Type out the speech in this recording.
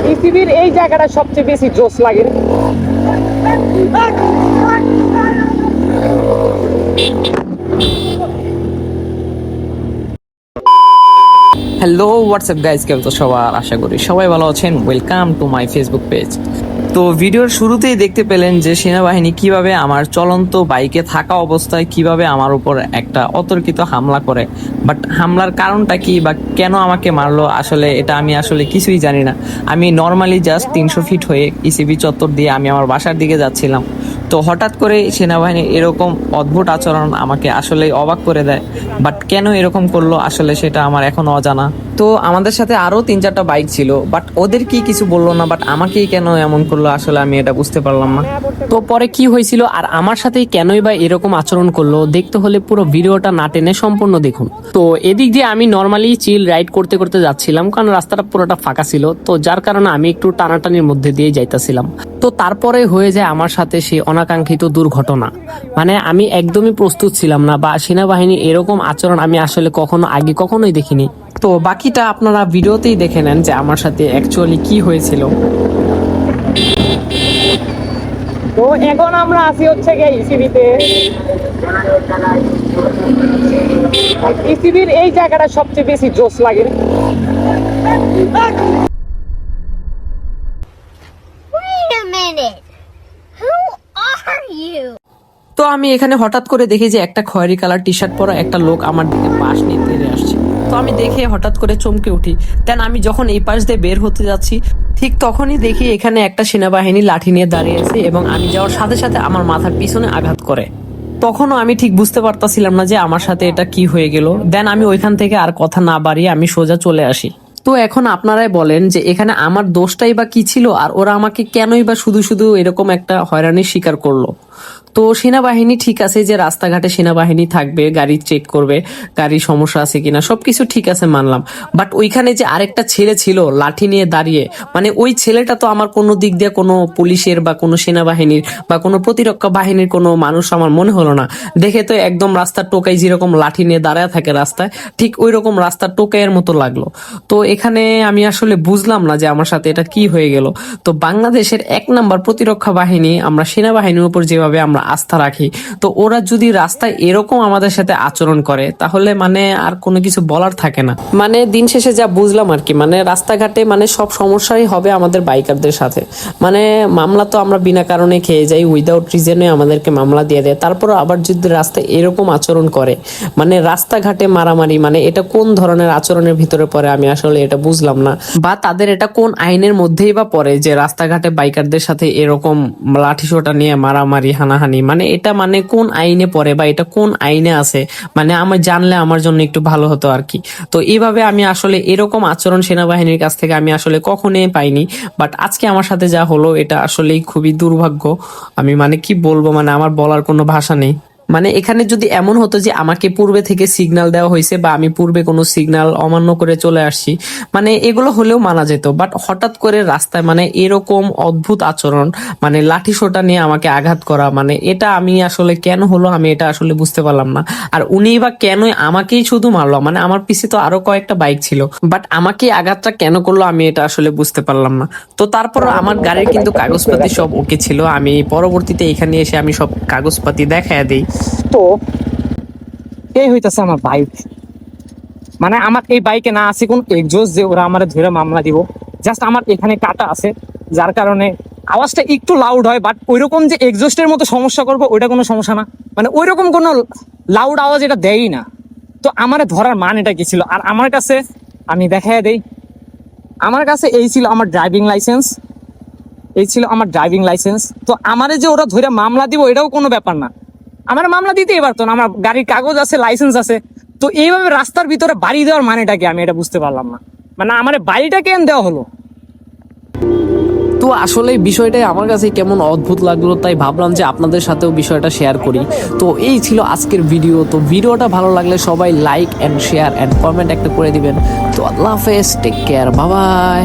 পৃথিবীর এই জায়গাটা সবচেয়ে বেশি জোশ লাগে। হ্যালো হোয়াটসঅ্যাপ গাইজ, কেমন তো সবার? আশা করি সবাই ভালো আছেন। Welcome to my Facebook page. তো ভিডিওর শুরুতেই দেখতে পেলেন যে সেনাবাহিনী কিভাবে আমার চলন্ত বাইকে থাকা অবস্থায় কিভাবে আমার উপর একটা অতর্কিত হামলা করে। বাট হামলার কারণটা কি বা কেন আমাকে মারলো, আসলে এটা আমি আসলে কিছুই জানি না। আমি নর্মালি জাস্ট 300 ফিট হয়ে ইসিবি চত্বর দিয়ে আমি আমার বাসার দিকে যাচ্ছিলাম। তো হঠাৎ করে সেনাবাহিনীর এরকম অদ্ভুত আচরণ আমাকে আসলে অবাক করে দেয়। বাট কেন এরকম করলো আসলে সেটা আমার এখনো অজানা। তো আমাদের সাথে আরো 3-4টা বাইক ছিল, বাট ওদের কি কিছু বললো না, বাট আমাকেই কেন এমন করলো আসলে আমি এটা বুঝতে পারলাম না। তো পরে কি হয়েছিল আর আমার সাথে কেনই বা এরকম আচরণ করলো, দেখতে হলে পুরো ভিডিওটা না টেনে সম্পূর্ণ দেখুন। তো এদিক দিয়ে আমি নর্মালি চিল রাইড করতে করতে যাচ্ছিলাম, কারণ রাস্তাটা পুরোটা ফাঁকা ছিল, তো যার কারণে আমি একটু টানাটানির মধ্যে দিয়ে যাইতেছিলাম। তো তারপরে হয়ে যায় আমার সাথে সেই অনাকাঙ্ক্ষিত দুর্ঘটনা। মানে আমি একদমই প্রস্তুত ছিলাম না, বা সেনাবাহিনী এরকম আচরণ আমি আসলে কখনোই দেখিনি। তো বাকিটা আপনারা ভিডিওতেই দেখে নেন যে আমার সাথে অ্যাকচুয়ালি কি হয়েছিল। তো এখন আমরা আসি হচ্ছে গিয়ে ইসিবিতে। ইসিবির এই জায়গাটা সবচেয়ে বেশি জোশ লাগে। Wait a minute. Who are you? তো আমি এখানে হঠাৎ করে দেখি যে একটা খয়েরি কালার টি শার্ট পরা একটা লোক আমার দিকে পাশ নিয়ে তেড়ে আসছে। তো আমি দেখে হঠাৎ করে চমকে উঠি। দেন আমি যখন এই পাশ দিয়ে বের হতে যাচ্ছি, ঠিক তখনই দেখি এখানে একটা সেনাবাহিনী লাঠি নিয়ে দাঁড়িয়ে আছে এবং আমি যাওয়ার সাথে সাথে আমার মাথার পিছনে আঘাত করে। তখনও আমি ঠিক বুঝতে পারতাছিলাম না যে আমার সাথে এটা কি হয়ে গেল। দেন আমি ওইখান থেকে আর কথা না বাড়িয়ে আমি সোজা চলে আসি। তো এখন আপনারাই বলেন যে এখানে আমার দোষটাই বা কি ছিল, আর ওরা আমাকে কেনই বা শুধু শুধু এরকম একটা হয়রানির শিকার করলো। তো সেনাবাহিনী ঠিক আছে যে রাস্তাঘাটে সেনাবাহিনী থাকবে, গাড়ি চেক করবে, গাড়ির সমস্যা আছে কিনা, সবকিছু ঠিক আছে মানলাম। বাট ওইখানে যে আরেকটা ছেলে ছিল লাঠি নিয়ে দাঁড়িয়ে, মানে ওই ছেলেটা তো আমার কোনো দিক দিয়ে কোনো পুলিশের বা কোনো সেনাবাহিনীর বা কোনো প্রতিরক্ষা বাহিনীর কোনো মানুষ আমার মনে হলো না। দেখে তো একদম রাস্তার টোকাই যেরকম লাঠি নিয়ে দাঁড়ায় থাকে রাস্তায়, ঠিক ওই রকম রাস্তার টোকাইয়ের মতো লাগলো। তো এখানে আমি আসলে বুঝলাম না যে আমার সাথে এটা কি হয়ে গেল। তো বাংলাদেশের 1 নাম্বার প্রতিরক্ষা বাহিনী, আমরা সেনাবাহিনীর উপর যেভাবে আমরা আস্থা রাখি, তো ওরা যদি রাস্তায় এরকম আমাদের সাথে আচরণ করে তাহলে মানে আর কোনো কিছু বলার থাকে না। মানে দিন শেষে যা বুঝলাম আর কি, মানে রাস্তাঘাটে মানে সব সমস্যাই হবে আমাদের বাইকারদের সাথে। মানে মামলা তো আমরা বিনা কারণে খেয়ে যাই, উইদাউট রিজনে আমাদেরকে মামলা দিয়ে দেয়। তারপর আবার যদি রাস্তায় এরকম আচরণ করে, মানে রাস্তাঘাটে মারামারি, মানে এটা কোন ধরনের আচরণের ভিতরে পড়ে আমি আসলে এটা বুঝলাম না। বা তাদের এটা কোন আইনের মধ্যেই বা পড়ে যে রাস্তাঘাটে বাইকারদের সাথে এরকম লাঠিসোঁটা নিয়ে মারামারি হানাহানি, মানে এটা মানে কোন আইনে পড়ে বা এটা কোন আইনে আছে, মানে আমার জানলে আমার জন্য একটু ভালো হতো আর কি। তো এইভাবে আমি আসলে এরকম আচরণ সেনাবাহিনীর কাছ থেকে আমি আসলে কখনোই পাইনি। বাট আজকে আমার সাথে যা হলো এটা আসলেই খুবই দুর্ভাগ্য। আমি মানে কি বলবো, মানে আমার বলার কোনো ভাষা নেই। মানে এখানে যদি এমন হতো যে আমাকে পূর্বে থেকে সিগন্যাল দেওয়া হয়েছে বা আমি পূর্বে কোনো সিগন্যাল অমান্য করে চলে আসছি, মানে এগুলো হলেও মানা যেত। বাট হঠাৎ করে রাস্তায় মানে এরকম অদ্ভুত আচরণ, মানে লাঠি সোঁটা নিয়ে আমাকে আঘাত করা, মানে এটা আমি আসলে কেন হলো আমি এটা আসলে বুঝতে পারলাম না। আর উনি বা কেন আমাকেই শুধু মারলো, মানে আমার পিছে তো আরো কয়েকটা বাইক ছিল, বাট আমাকে আঘাতটা কেন করলো আমি এটা আসলে বুঝতে পারলাম না। তো তারপর আমার গাড়ির কিন্তু কাগজপাতি সব ওকে ছিল। আমি পরবর্তীতে এখানে এসে আমি সব কাগজপাতি দেখায় দিই। তো এই হইতাছে আমার বাইক, মানে আমার এই বাইকে না আছে কোন এক্সজস্ট যে ওরা আমার ধরে মামলা দিব। জাস্ট আমার এখানে কাটা আছে, যার কারণে আওয়াজটা একটু লাউড হয়। বাট ওইরকম যে এক্সজস্টের মতো সমস্যা করবো ওইটা কোনো সমস্যা না, মানে ওইরকম কোনো লাউড আওয়াজ এটা দেয়ই না। তো আমার ধরার মান এটা কি ছিল? আর আমার কাছে আমি দেখাই দেই, আমার কাছে এই ছিল আমার ড্রাইভিং লাইসেন্স, এই ছিল আমার ড্রাইভিং লাইসেন্স। তো আমারে যে ওরা ধরে মামলা দিব এটাও কোনো ব্যাপার না, আমার মামলা দিতেই পারতো না, আমার গাড়ির কাগজ আছে, লাইসেন্স আছে। তো এইভাবে রাস্তার ভিতরে বাড়ি দেওয়ার মানেটা কি আমি এটা বুঝতে পারলাম না, মানে আমার বাড়িটা কেন দেওয়া হলো। তো আসলে বিষয়টাই আমার কাছে কেমন অদ্ভুত লাগলো, তাই ভাবলাম যে আপনাদের সাথেও বিষয়টা শেয়ার করি। তো এই ছিল আজকের ভিডিও। তো ভিডিওটা ভালো লাগলে সবাই like and share and comment একটা করে দিবেন। তো আল্লাহ হাফেজ, টেক কেয়ার, বাই বাই।